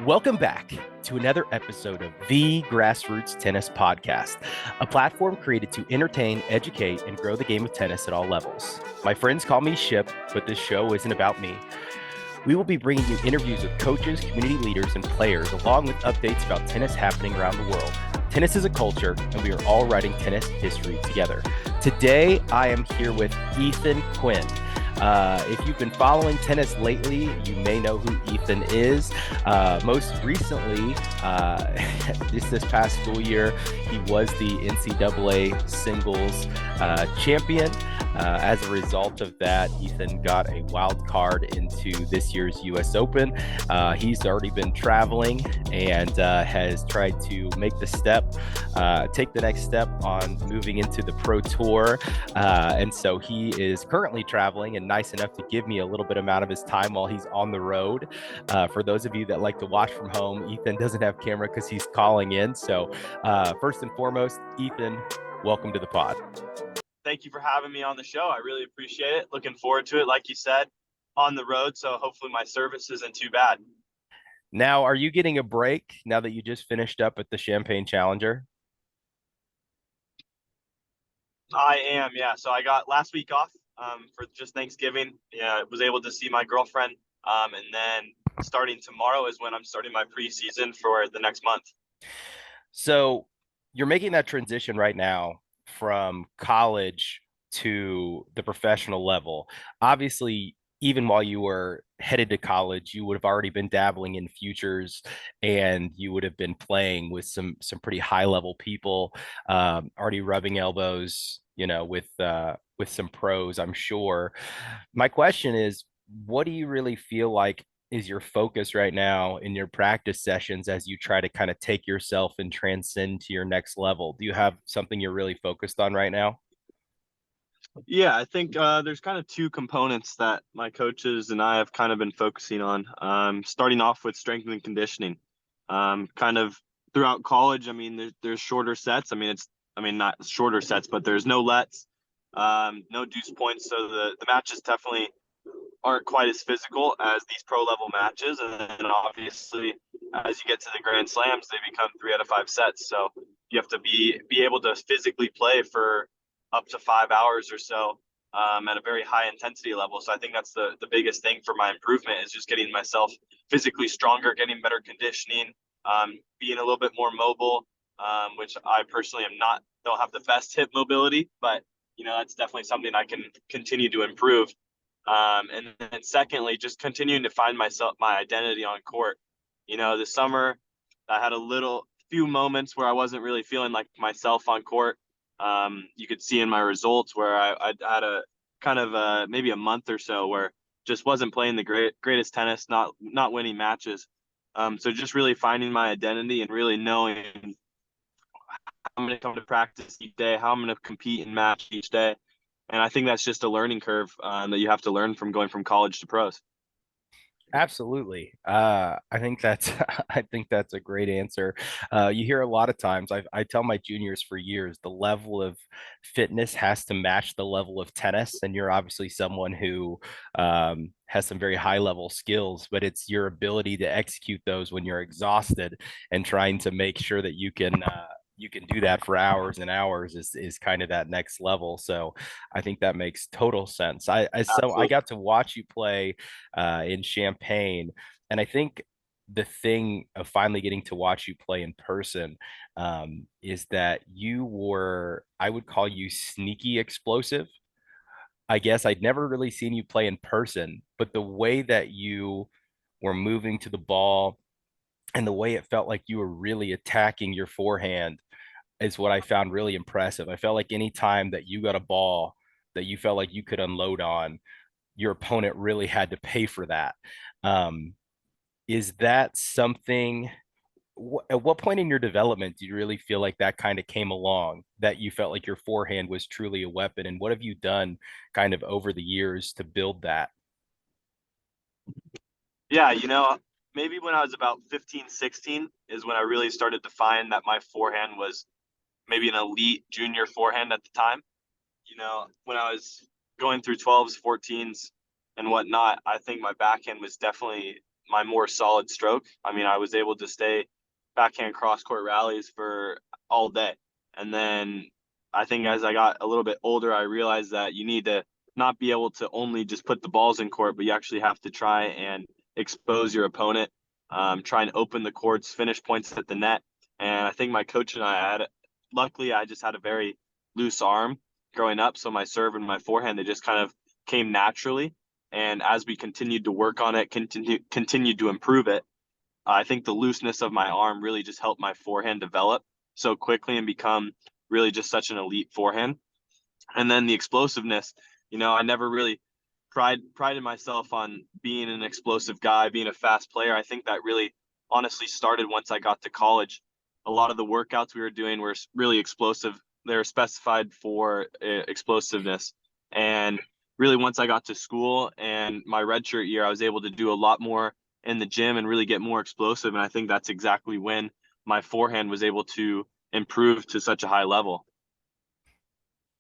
Welcome back to another episode of the Grassroots Tennis Podcast, a platform created to entertain, educate, and grow the game of tennis at all levels. My friends call me Ship, but this show isn't about me. We will be bringing you interviews with coaches, community leaders, and players, along with updates about tennis happening around the world. Tennis is a culture, and we are all writing tennis history together. Today, I am here with Ethan Quinn. If you've been following tennis lately, you may know who Ethan is. Most recently, this past school year, he was the NCAA singles champion. As a result of that, Ethan got a wild card into this year's U.S. Open. He's already been traveling and has tried to make the step, take the next step on moving into the Pro Tour. And so he is currently traveling and nice enough to give me a little bit amount of his time while he's on the road. For those of you that like to watch from home, Ethan doesn't have camera because he's calling in. So first and foremost, Ethan, welcome to the pod. Thank you for having me on the show. I really appreciate it. Looking forward to it. Like you said, on the road, so hopefully my service isn't too bad. Now, are you getting a break now that you just finished up at the Champaign Challenger? I am, yeah. So I got last week off for just Thanksgiving. Yeah, I was able to see my girlfriend. And then starting tomorrow is when I'm starting my preseason for the next month. So you're making that transition right now from college to the professional level. Obviously, even while you were headed to college, you would have already been dabbling in futures and you would have been playing with some pretty high level people, already rubbing elbows, with some pros, I'm sure. My question is, what do you really feel like is your focus right now in your practice sessions as you try to kind of take yourself and transcend to your next level? Do you have something you're really focused on right now? Yeah, I think there's kind of two components that my coaches and I have kind of been focusing on. Starting off with strength and conditioning. Kind of throughout college, I mean, there's shorter sets. Not shorter sets, but there's no lets, no deuce points. So the matches definitely aren't quite as physical as these pro level matches. And then obviously, as you get to the Grand Slams, they become 3 out of 5 sets. So you have to be able to physically play for up to 5 hours or so at a very high intensity level. So I think that's the biggest thing for my improvement is just getting myself physically stronger, getting better conditioning, being a little bit more mobile, which I personally don't have the best hip mobility, but that's definitely something I can continue to improve. And then secondly, just continuing to find my identity on court. This summer I had few moments where I wasn't really feeling like myself on court. You could see in my results where I had a kind of maybe a month or so where just wasn't playing the greatest tennis, not winning matches. So just really finding my identity and really knowing how I'm going to come to practice each day, how I'm going to compete and match each day. And I think that's just a learning curve that you have to learn from going from college to pros. Absolutely. I think that's I think that's a great answer. You hear a lot of times, I tell my juniors for years, the level of fitness has to match the level of tennis. And you're obviously someone who has some very high level skills, but it's your ability to execute those when you're exhausted and trying to make sure that you can do that for hours and hours is kind of that next level. So I think that makes total sense. I Absolutely. got to watch you play in Champaign. And I think the thing of finally getting to watch you play in person is that I would call you sneaky explosive. I guess I'd never really seen you play in person, but the way that you were moving to the ball and the way it felt like you were really attacking your forehand is what I found really impressive. I felt like any time that you got a ball that you felt like you could unload on, your opponent really had to pay for that. Um, is that something? At what point in your development do you really feel like that kind of came along that you felt like your forehand was truly a weapon? And what have you done kind of over the years to build that? Yeah, maybe when I was about 15, 16 is when I really started to find that my forehand was maybe an elite junior forehand at the time. When I was going through 12s, 14s, and whatnot, I think my backhand was definitely my more solid stroke. I mean, I was able to stay backhand cross court rallies for all day. And then I think as I got a little bit older, I realized that you need to not be able to only just put the balls in court, but you actually have to try and expose your opponent, try and open the courts, finish points at the net. And I think my coach and I had, luckily, I just had a very loose arm growing up. So my serve and my forehand, they just kind of came naturally. And as we continued to work on it, continued to improve it, I think the looseness of my arm really just helped my forehand develop so quickly and become really just such an elite forehand. And then the explosiveness, I never really prided myself on being an explosive guy, being a fast player. I think that really honestly started once I got to college. A lot of the workouts we were doing were really explosive. They were specified for explosiveness. And really, once I got to school and my redshirt year, I was able to do a lot more in the gym and really get more explosive. And I think that's exactly when my forehand was able to improve to such a high level.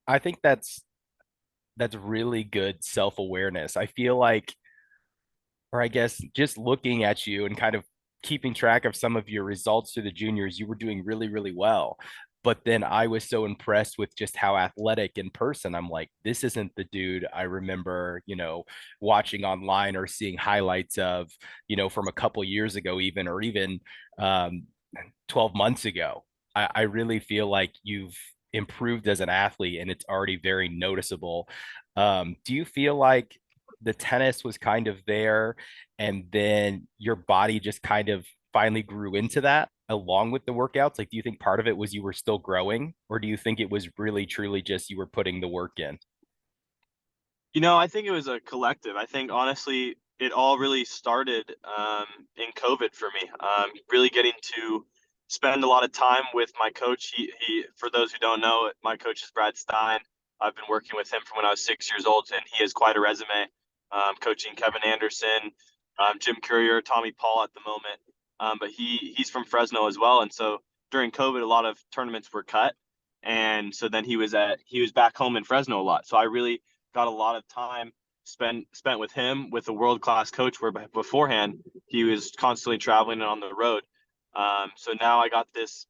I think that's really good self-awareness. I feel like, or I guess just looking at you and kind of keeping track of some of your results through the juniors, you were doing really, really well. But then I was so impressed with just how athletic in person. I'm like, this isn't the dude I remember, watching online or seeing highlights of, from a couple years ago, even, or even um, 12 months ago. I really feel like you've improved as an athlete and it's already very noticeable. Do you feel like the tennis was kind of there and then your body just kind of finally grew into that along with the workouts? Like, do you think part of it was you were still growing, or do you think it was really truly just you were putting the work in? I think it was a collective. I think honestly, it all really started in COVID for me. Really getting to spend a lot of time with my coach. For those who don't know, my coach is Brad Stein. I've been working with him from when I was 6 years old, and he has quite a resume. Coaching Kevin Anderson, Jim Courier, Tommy Paul at the moment. But he's from Fresno as well, and so during COVID, a lot of tournaments were cut, and so then he was back home in Fresno a lot. So I really got a lot of time spent with him, with a world class coach, where beforehand he was constantly traveling and on the road. So now I got this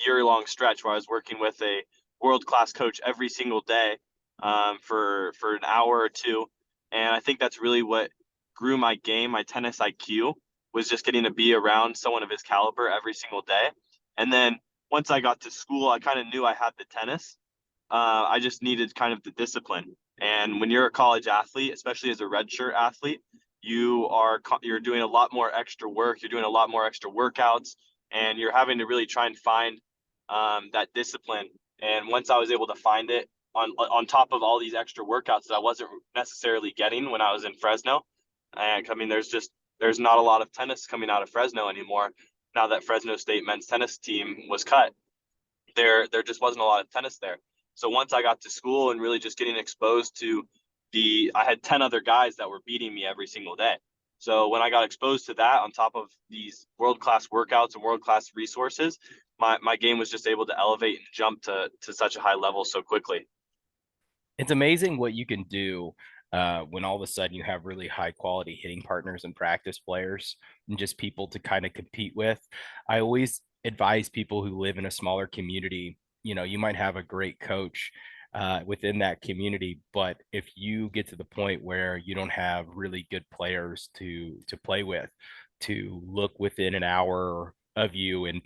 year long stretch where I was working with a world class coach every single day, for an hour or two, and I think that's really what grew my game, my tennis IQ, was just getting to be around someone of his caliber every single day. And then once I got to school, I kind of knew I had the tennis. I just needed kind of the discipline. And when you're a college athlete, especially as a redshirt athlete, you're doing a lot more extra work. You're doing a lot more extra workouts, and you're having to really try and find that discipline. And once I was able to find it on top of all these extra workouts that I wasn't necessarily getting when I was in Fresno, and I mean, there's not a lot of tennis coming out of Fresno anymore. Now that Fresno State men's tennis team was cut, there just wasn't a lot of tennis there. So once I got to school and really just getting exposed to I had 10 other guys that were beating me every single day. So when I got exposed to that on top of these world-class workouts and world-class resources, my game was just able to elevate and jump to such a high level so quickly. It's amazing what you can do when all of a sudden you have really high quality hitting partners and practice players and just people to kind of compete with. I always advise people who live in a smaller community, you might have a great coach within that community, but if you get to the point where you don't have really good players to play with, to look within an hour of you and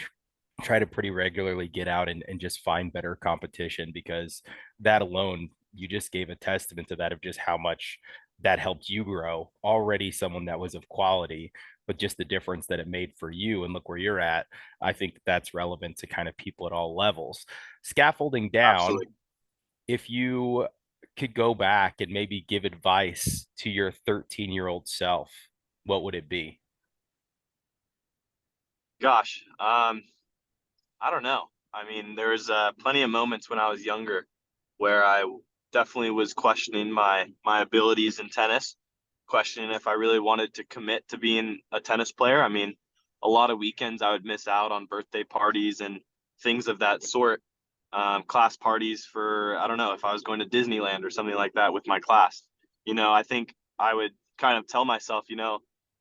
try to pretty regularly get out and just find better competition, because that alone, you just gave a testament to that of just how much that helped you grow, already someone that was of quality, but just the difference that it made for you and look where you're at. I think that's relevant to kind of people at all levels. Scaffolding down, Absolutely. if you could go back and maybe give advice to your 13-year-old self, what would it be? Gosh, I don't know. I mean, there was plenty of moments when I was younger where I definitely was questioning my abilities in tennis, questioning if I really wanted to commit to being a tennis player. I mean, a lot of weekends I would miss out on birthday parties and things of that sort, class parties for, I don't know, if I was going to Disneyland or something like that with my class. I think I would kind of tell myself,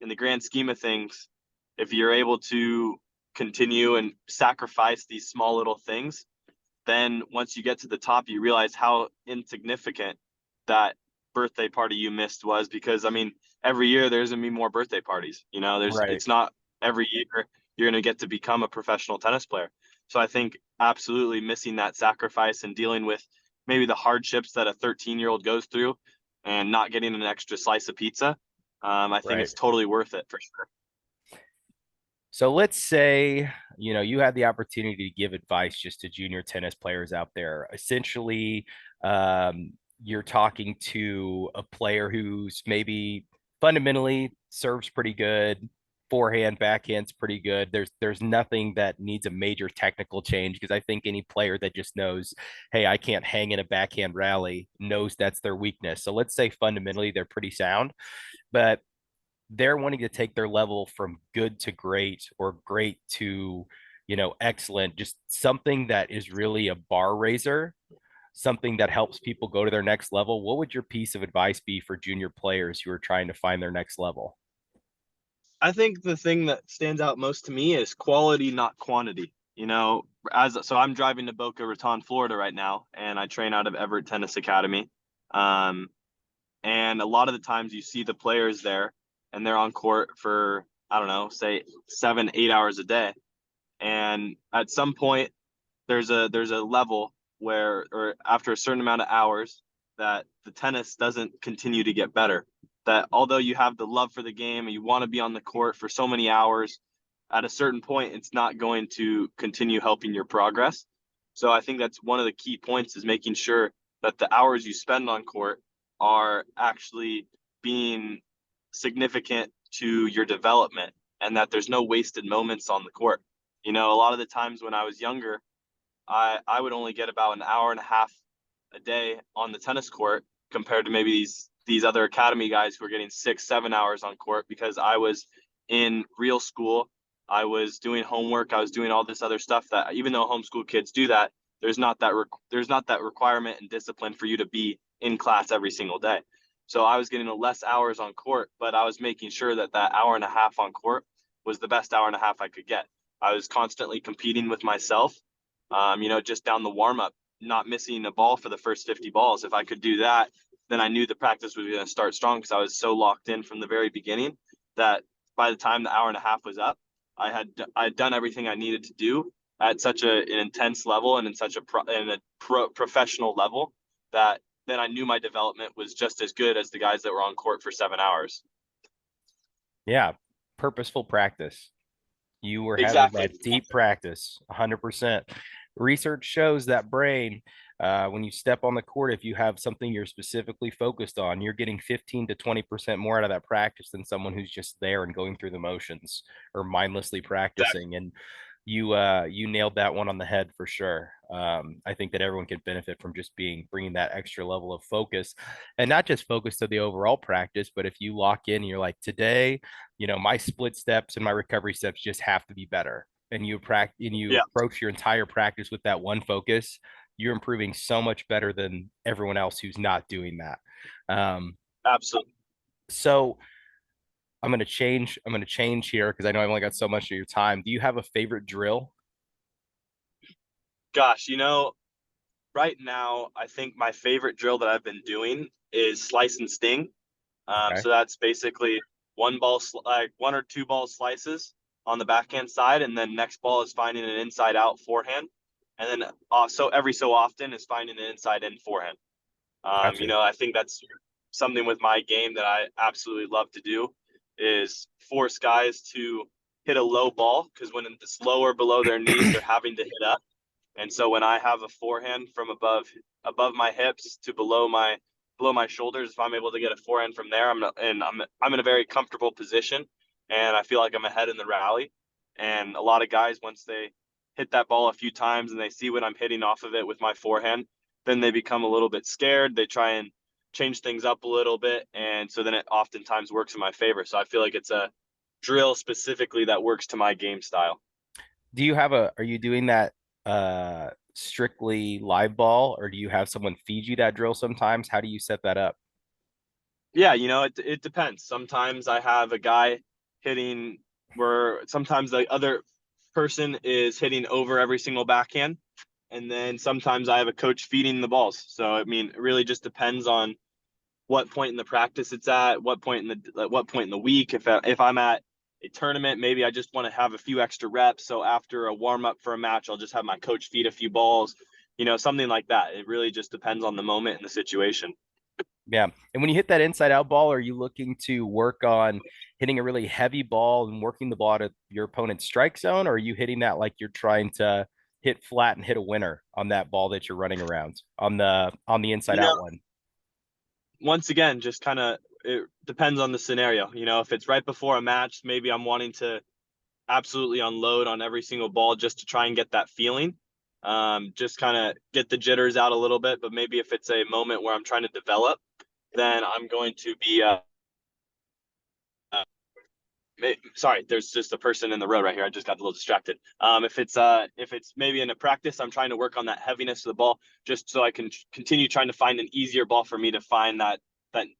in the grand scheme of things, if you're able to continue and sacrifice these small little things, then once you get to the top, you realize how insignificant that birthday party you missed was. Because I mean, every year there's gonna be more birthday parties. Right. It's not every year you're gonna get to become a professional tennis player. So I think absolutely missing that sacrifice and dealing with maybe the hardships that a 13-year-old goes through and not getting an extra slice of pizza, I think Right. it's totally worth it for sure. So let's say, you had the opportunity to give advice just to junior tennis players out there. Essentially, you're talking to a player who's maybe fundamentally serves pretty good, forehand, backhand's pretty good. There's nothing that needs a major technical change because I think any player that just knows, hey, I can't hang in a backhand rally, knows that's their weakness. So let's say fundamentally they're pretty sound, but they're wanting to take their level from good to great or great to, excellent, just something that is really a bar raiser, something that helps people go to their next level. What would your piece of advice be for junior players who are trying to find their next level? I think the thing that stands out most to me is quality, not quantity. So I'm driving to Boca Raton, Florida right now, and I train out of Everett Tennis Academy. Um, and a lot of the times you see the players there, and they're on court for, I don't know, say 7, 8 hours a day. And at some point, there's a level where, or after a certain amount of hours, that the tennis doesn't continue to get better. That although you have the love for the game and you want to be on the court for so many hours, at a certain point it's not going to continue helping your progress. So I think that's one of the key points, is making sure that the hours you spend on court are actually being significant to your development, and that there's no wasted moments on the court. A lot of the times when I was younger, I would only get about an hour and a half a day on the tennis court, compared to maybe these other academy guys who are getting 6, 7 hours on court, because I was in real school. I was doing homework. I was doing all this other stuff that, even though homeschool kids do that, there's not that requirement and discipline for you to be in class every single day. So I was getting less hours on court, but I was making sure that that hour and a half on court was the best hour and a half I could get. I was constantly competing with myself, just down the warm up, not missing a ball for the first 50 balls. If I could do that, then I knew the practice was going to start strong, because I was so locked in from the very beginning that by the time the hour and a half was up, I had done everything I needed to do at such an intense level and in such a professional level, that then I knew my development was just as good as the guys that were on court for 7 hours. Yeah, purposeful practice. You were having Exactly. that deep practice, 100%. Research shows that brain, when you step on the court, if you have something you're specifically focused on, you're getting 15 to 20% more out of that practice than someone who's just there and going through the motions or mindlessly practicing. And you nailed that one on the head for sure. I think that everyone can benefit from just bringing that extra level of focus, and not just focus to the overall practice, but if you lock in, you're like, today, my split steps and my recovery steps just have to be better. And you Yeah, approach your entire practice with that one focus, you're improving so much better than everyone else who's not doing that. absolutely. So I'm gonna change here because I know I've only got so much of your time. Do you have a favorite drill? Gosh, right now, I think my favorite drill that I've been doing is slice and sting. Okay. So that's basically like one or two ball slices on the backhand side, and then next ball is finding an inside out forehand, and then so every so often is finding an inside in forehand. Gotcha. I think that's something with my game that I absolutely love to do, is force guys to hit a low ball, because when it's lower below their knees, they're having to hit up. And so when I have a forehand from above my hips to below my shoulders, if I'm able to get a forehand from there, I'm in a very comfortable position, and I feel like I'm ahead in the rally. And a lot of guys, once they hit that ball a few times and they see what I'm hitting off of it with my forehand, then they become a little bit scared. They try and change things up a little bit, and so then it oftentimes works in my favor. So I feel like it's a drill specifically that works to my game style. Are you doing that strictly live ball, or do you have someone feed you that drill sometimes? How do you set that up? Yeah, it depends. Sometimes I have a guy hitting where sometimes the other person is hitting over every single backhand. And then sometimes I have a coach feeding the balls. So, I mean, it really just depends on what point in the practice it's at, what point in the week. If I'm at a tournament, maybe I just want to have a few extra reps. So after a warm up for a match, I'll just have my coach feed a few balls, something like that. It really just depends on the moment and the situation. Yeah. And when you hit that inside out ball, are you looking to work on hitting a really heavy ball and working the ball out of your opponent's strike zone? Or are you hitting that like you're trying to hit flat and hit a winner on that ball that you're running around on the inside You out know, one? once again, just kind of it depends on the scenario. If it's right before a match, maybe I'm wanting to absolutely unload on every single ball just to try and get that feeling. Just kind of get the jitters out a little bit. But maybe if it's a moment where I'm trying to develop, then I'm going to be sorry, there's just a person in the road right here. I just got a little distracted. If it's maybe in a practice, I'm trying to work on that heaviness of the ball just so I can continue trying to find an easier ball for me to find that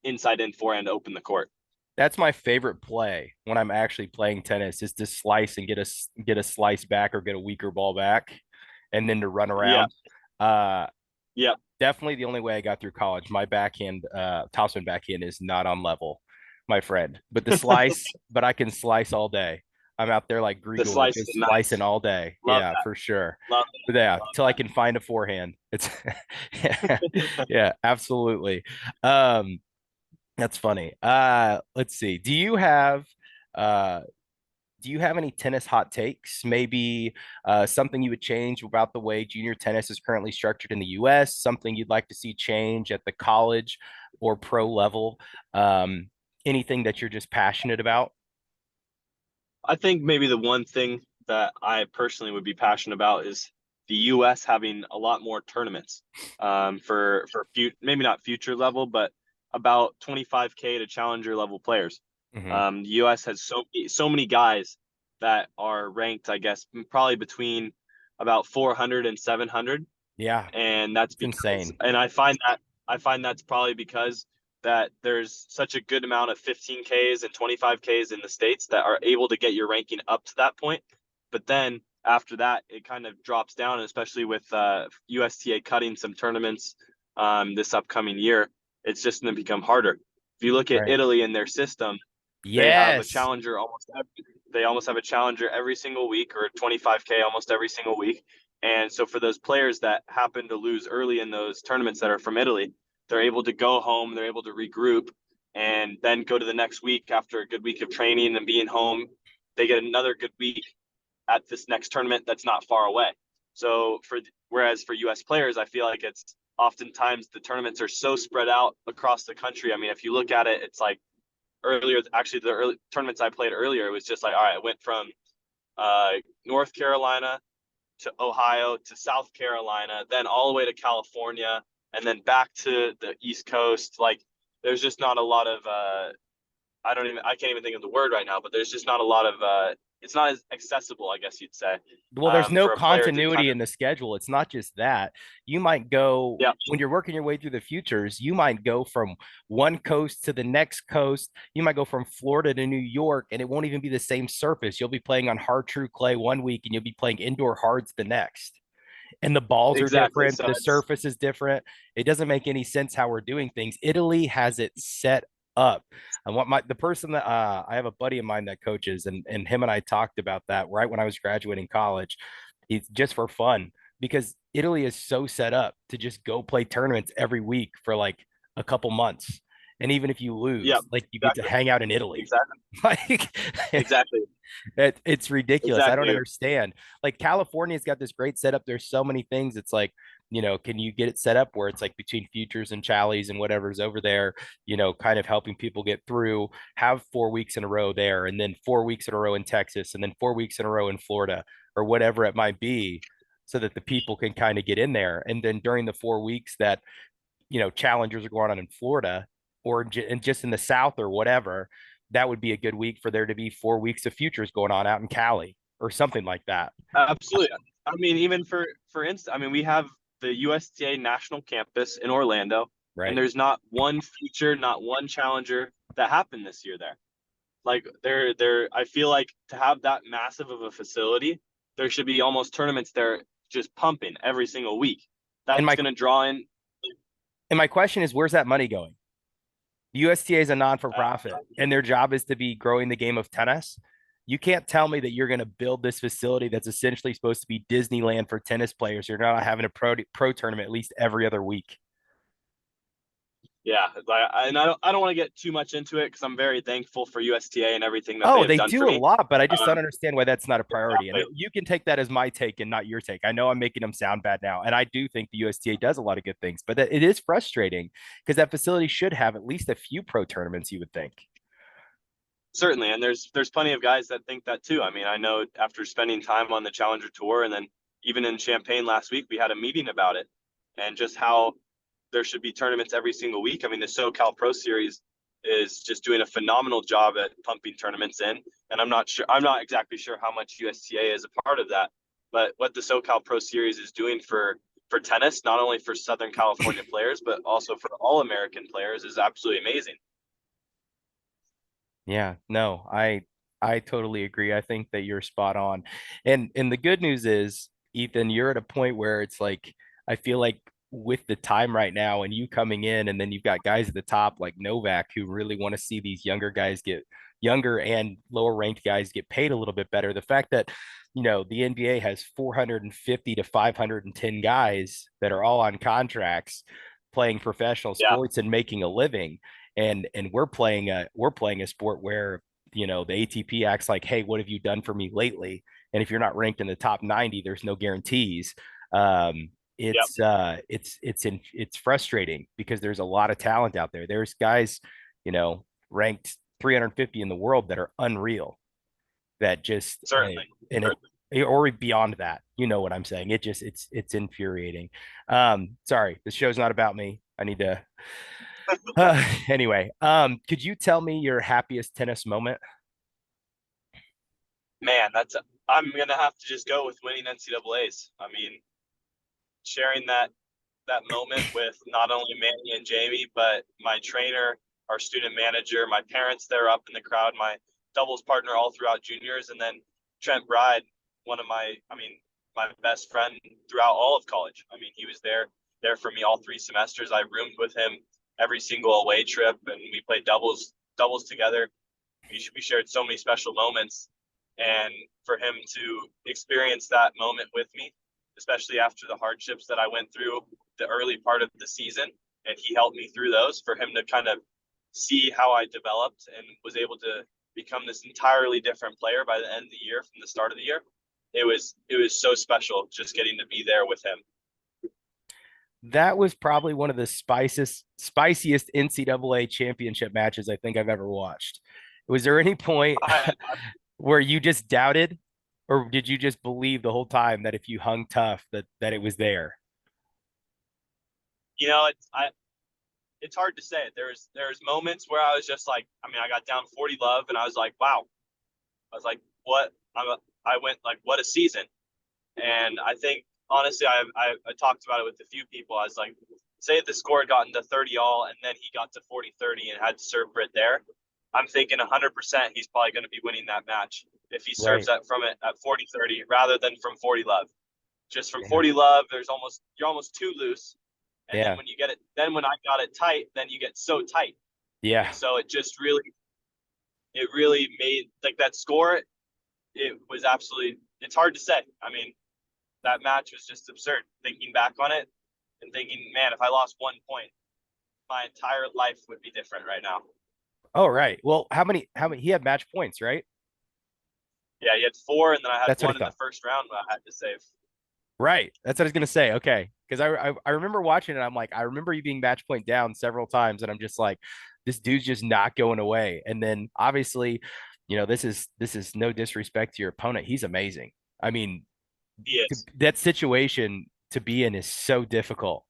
inside in forehand to open the court. That's my favorite play when I'm actually playing tennis is to slice and get a slice back or get a weaker ball back and then to run Yeah. around. Uh Yeah. Definitely the only way I got through college. My backhand, topspin backhand is not on level, my friend. But I can slice all day. I'm out there like The Grigor, slice is just slicing nice. all day. Love Yeah, that. for sure. Love But yeah, that. till I can find a forehand. It's yeah, yeah, absolutely. Um, that's funny. Let's see. Uh do you have any tennis hot takes? Maybe something you would change about the way junior tennis is currently structured in the US, something you'd like to see change at the college or pro level, um, anything that you're just passionate about? I think maybe the one thing that I personally would be passionate about is the U.S. having a lot more tournaments maybe not future level, but about 25K to challenger level players. Hmm. The U.S. has so many guys that are ranked, I guess, probably between about 400 and 700, Yeah, and that's it's because, insane. and I find that's probably because that there's such a good amount of 15Ks and 25Ks in the states that are able to get your ranking up to that point. But then after that, it kind of drops down, especially with USTA cutting some tournaments this upcoming year. It's just going to become harder. If you look at Right. Italy and their system, they have a Yes. challenger they almost have a challenger every single week, or 25K almost every single week. And so for those players that happen to lose early in those tournaments that are from Italy, they're able to go home, they're able to regroup, and then go to the next week after a good week of training and being home. They get another good week at this next tournament that's not far away. So whereas for US players, I feel like it's oftentimes the tournaments are so spread out across the country. I mean, if you look at it, it's like the early tournaments I played earlier, it was just like, all right, I went from uh, North Carolina to Ohio to South Carolina, then all the way to California, and then back to the East Coast. Like, there's just not a lot of I can't even think of the word right now, but there's just not a lot of it's not as accessible, I guess you'd say, Well, there's no for a player to kind continuity of. in the schedule. It's not just that. You might go Yeah, when you're working your way through the futures, you might go from one coast to the next coast. You might go from Florida to New York, and it won't even be the same surface. You'll be playing on hard true clay one week, and you'll be playing indoor hards the next. And the balls are exactly. different, So the it's surface is different. It doesn't make any sense how we're doing things. Italy has it set up. I want the person that I have a buddy of mine that coaches, and him and I talked about that right when I was graduating college. It's just for fun because Italy is so set up to just go play tournaments every week for like a couple months. And even if you yeah, lose, like you get to exactly, hang out in Italy. exactly, Like exactly, it's ridiculous. I don't exactly. understand. Like California's got this great setup. There's so many things. It's like, can you get it set up where it's like between futures and challies and whatever's over there, kind of helping people get through, have 4 weeks in a row there, and then 4 weeks in a row in Texas, and then 4 weeks in a row in Florida, or whatever it might be, so that the people can kind of get in there. And then during the 4 weeks that, challengers are going on in Florida and just in the South or whatever, that would be a good week for there to be 4 weeks of futures going on out in Cali or something like that. Absolutely. I mean, even for instance, I mean, we have the USTA National Campus in Orlando, and Right. there's not one feature, not one challenger that happened this year there. Like they're I feel like to have that massive of a facility, there should be almost tournaments there just pumping every single week. And That's my going to draw in. and my question is, where's that money going? The USTA is a Uh, non-for-profit, and their job is to be growing the game of tennis. You can't tell me that you're going to build this facility that's essentially supposed to be Disneyland for tennis players. You're not having a pro tournament at least every other week. yeah, and I don't want to get too much into it because I'm very thankful for USTA and everything that they Oh, have they done for do a me. lot, but I just don't Um, understand why that's not a priority. And exactly. you can take that as my take and not your take. I know I'm making them sound bad now, and I do think the USTA does a lot of good things, but it is frustrating because that facility should have at least a few pro tournaments, you would think. Certainly, and there's plenty of guys that think that too. I mean, I know after spending time on the Challenger Tour and then even in Champaign last week, we had a meeting about it and just how there should be tournaments every single week. I mean, the SoCal Pro Series is just doing a phenomenal job at pumping tournaments in, and I'm not exactly sure how much USTA is a part of that, but what the SoCal Pro Series is doing for tennis, not only for Southern California players but also for all American players, is absolutely amazing. Yeah, no, I totally agree. I think that you're spot on. And the good news is, Ethan, you're at a point where it's like I feel like with the time right now and you coming in and then you've got guys at the top like Novak who really want to see these younger guys get younger and lower ranked guys get paid a little bit better. The fact that the NBA has 450 to 510 guys that are all on contracts playing professional Yeah, sports and making a living, and we're playing a sport where the ATP acts like, hey, what have you done for me lately? And if you're not ranked in the top 90, there's no guarantees. um yeah, it's frustrating because there's a lot of talent out there. There's guys ranked 350 in the world that are unreal, that just certainly. and it or beyond that. You know what I'm saying? It's infuriating. Sorry, this show's not about me. I need to anyway, could you tell me your happiest tennis moment? Man, I'm gonna have to just go with winning NCAA's. I mean, sharing that moment with not only Manny and Jamie, but my trainer, our student manager, my parents there up in the crowd, my doubles partner all throughout juniors, and then Trent Bride, one of my best friend throughout all of college. I mean, he was there for me all 3 semesters. I roomed with him every single away trip, and we played doubles together. We shared so many special moments, and for him to experience that moment with me, especially after the hardships that I went through the early part of the season, and he helped me through those, for him to kind of see how I developed and was able to become this entirely different player by the end of the year from the start of the year. It was so special just getting to be there with him. That was probably one of the spiciest NCAA championship matches I think I've ever watched. Was there any point I, where you just doubted, or did you just believe the whole time that if you hung tough that it was there? it's hard to say. There's moments where I was just like, I mean, I got down 40 love, and I was like, wow. I was like, what? I went like, what a season. And I think honestly, I talked about it with a few people. I was like, say if the score had gotten to 30 all and then he got to 40-30 and had to serve for it there, I'm thinking 100% he's probably going to be winning that match if he serves Right. that from it at 40-30 rather than from 40 love. Just from Yeah. 40 love, you're almost too loose. And then Yeah. when I got it tight, then you get so tight. Yeah. And so it really made like that score. It was absolutely, it's hard to say. I mean, that match was just absurd. Thinking back on it and thinking, man, if I lost 1 point, my entire life would be different right now. Oh, right. Well, how many he had match points, right? Yeah, he had 4, and then I had That's what one I in the thought. first round I had to save. Right. That's what I was gonna say. Okay. Because I remember watching it. I'm like, I remember you being match point down several times, and I'm just like, this dude's just not going away. And then obviously, this is no disrespect to your opponent. He's amazing. I mean, He is. that situation to be in is so difficult.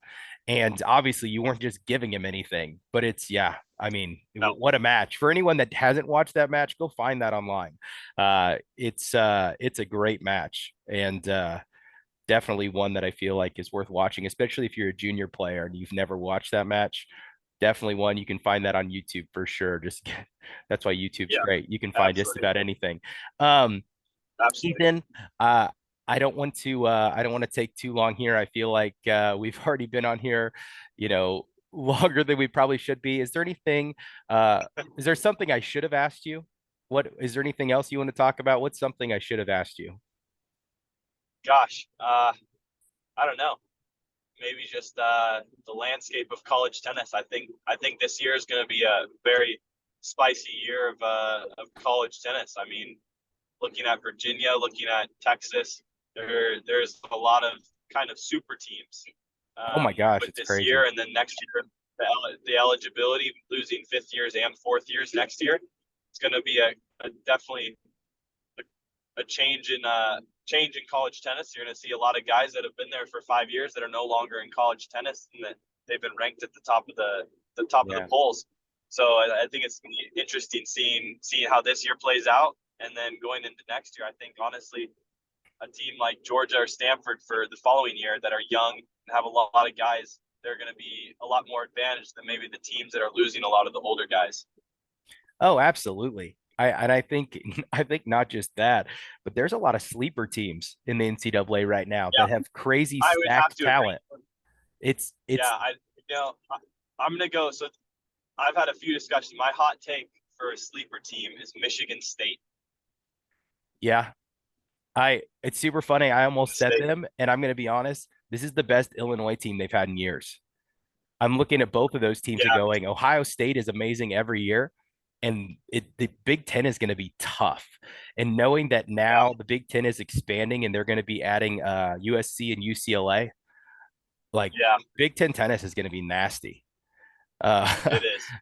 And obviously, you weren't just giving him anything, but yeah. I mean, No, what a match! For anyone that hasn't watched that match, go find that online. It's a great match, and definitely one that I feel like is worth watching, especially if you're a junior player and you've never watched that match. Definitely one. You can find that on YouTube for sure. That's why YouTube's Yeah, great. You can find just absolutely, about anything. Um, absolutely. Ethan, I don't want to take too long here. I feel like we've already been on here, longer than we probably should be. Uh, is there something I should have asked you? What is there anything else you want to talk about? What's something I should have asked you? Gosh, I don't know. Maybe just the landscape of college tennis. I think this year is going to be a very spicy year of college tennis. I mean, looking at Virginia, looking at Texas, there's a lot of kind of super teams Oh my gosh, with it's this crazy. year, and then next year the eligibility, losing fifth years and fourth years next year, it's going to be a definitely a change in college tennis. You're going to see a lot of guys that have been there for 5 years that are no longer in college tennis, and that they've been ranked at the top of the Yeah. polls. So I think it's interesting seeing how this year plays out, and then going into next year. I think honestly, a team like Georgia or Stanford for the following year that are young and have a lot of guys, they're going to be a lot more advantaged than maybe the teams that are losing a lot of the older guys. Oh, absolutely. I think I think not just that, but there's a lot of sleeper teams in the NCAA right now Yeah, that have crazy I would have stacked to agree. talent. It's Yeah, I'm gonna go. So I've had a few discussions. My hot take for a sleeper team is Michigan State. Yeah, it's super funny. I almost said State. them, and I'm going to be honest. This is the best Illinois team they've had in years. I'm looking at both of those teams and Yeah, going, Ohio State is amazing every year, and the Big Ten is going to be tough. And knowing that yeah, now the Big Ten is expanding and they're going to be adding USC and UCLA, like yeah. Big Ten tennis is going to be nasty. Uh,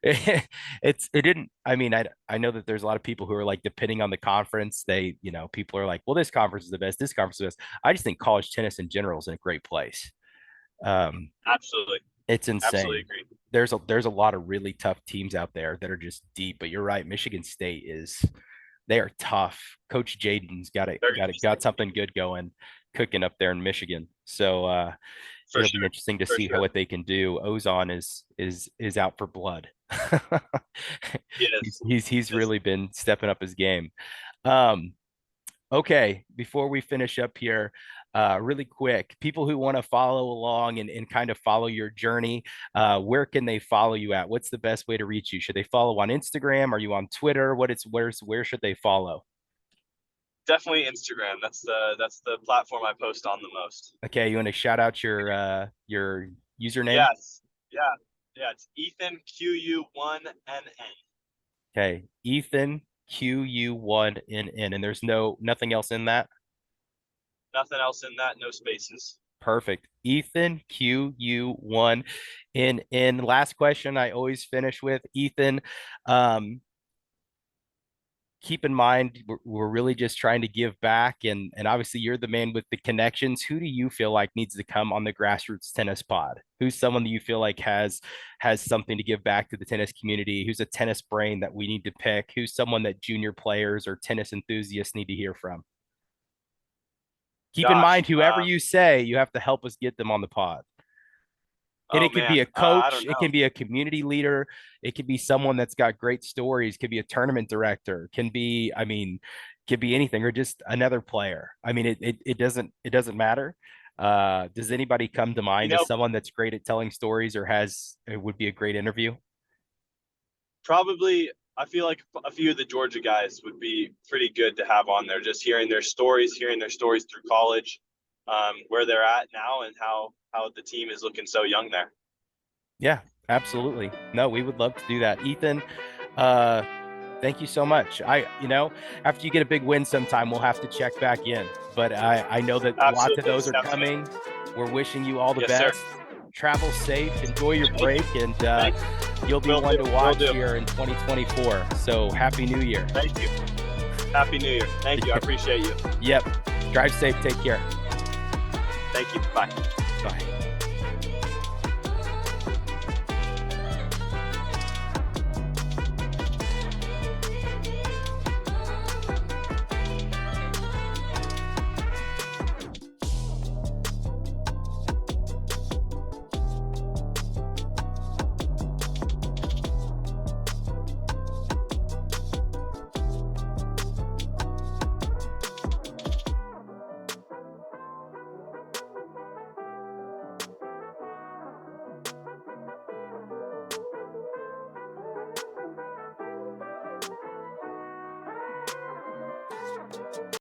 It is. it didn't. I mean, I know that there's a lot of people who are like depending on the conference. People are like, well, this conference is the best. This conference is the best. I just think college tennis in general is in a great place. Um, Absolutely, it's absolutely insane. agree. There's a lot of really tough teams out there that are just deep. But you're right, Michigan State is they are tough. Coach Jaden's They're gonna be got sticky something good going, cooking up there in Michigan. So for it'll be sure, interesting to for see how sure. what they can do. Ozon is out for blood. It he's is. he's he's It is. really been stepping up his game. Um, okay, before we finish up here, really quick, people who want to follow along and kind of follow your journey, where can they follow you at? What's the best way to reach you? Should they follow on Instagram? Are you on Twitter? Where should they follow? Definitely Instagram. That's the platform I post on the most. Okay, you want to shout out your username? Yes. Yeah. Yeah. It's Ethan QU1NN. Okay, Ethan QU1NN, and there's nothing else in that. Nothing else in that. No spaces. Perfect. Ethan QU1NN. Last question I always finish with Ethan. Um, keep in mind we're really just trying to give back, and obviously you're the man with the connections. Who do you feel like needs to come on the Grassroots Tennis Pod? Who's someone that you feel like has something to give back to the tennis community? Who's a tennis brain that we need to pick? Who's someone that junior players or tennis enthusiasts need to hear from? Keep in Gosh. mind, whoever you say, you have to help us get them on the pod. And Oh it could be man. a I coach, don't it can know. be a community leader, it could be someone that's got great stories, could be a tournament director, can be, I mean, could be anything, or just another player. I mean, it doesn't matter. Does anybody come to You mind as know, someone that's great at telling stories or has it would be a great interview? probably I feel like a few of the Georgia guys would be pretty good to have on there. Just hearing their stories through college, where they're at now, and how the team is looking so young there. Yeah, absolutely. No, we would love to do that. Ethan, uh, thank you so much. After you get a big win sometime, we'll have to check back in. But I know that lots of Absolutely, those are definitely. coming. We're wishing you all the Yes, sir. best. Travel safe, enjoy your Thank break, you. and Thank you'll be Will one do. to Will watch do. here in 2024. So happy New Year. Thank you. Happy New Year. Thank you. I appreciate you. Yep. Drive safe. Take care. Thank you. Bye. Bye.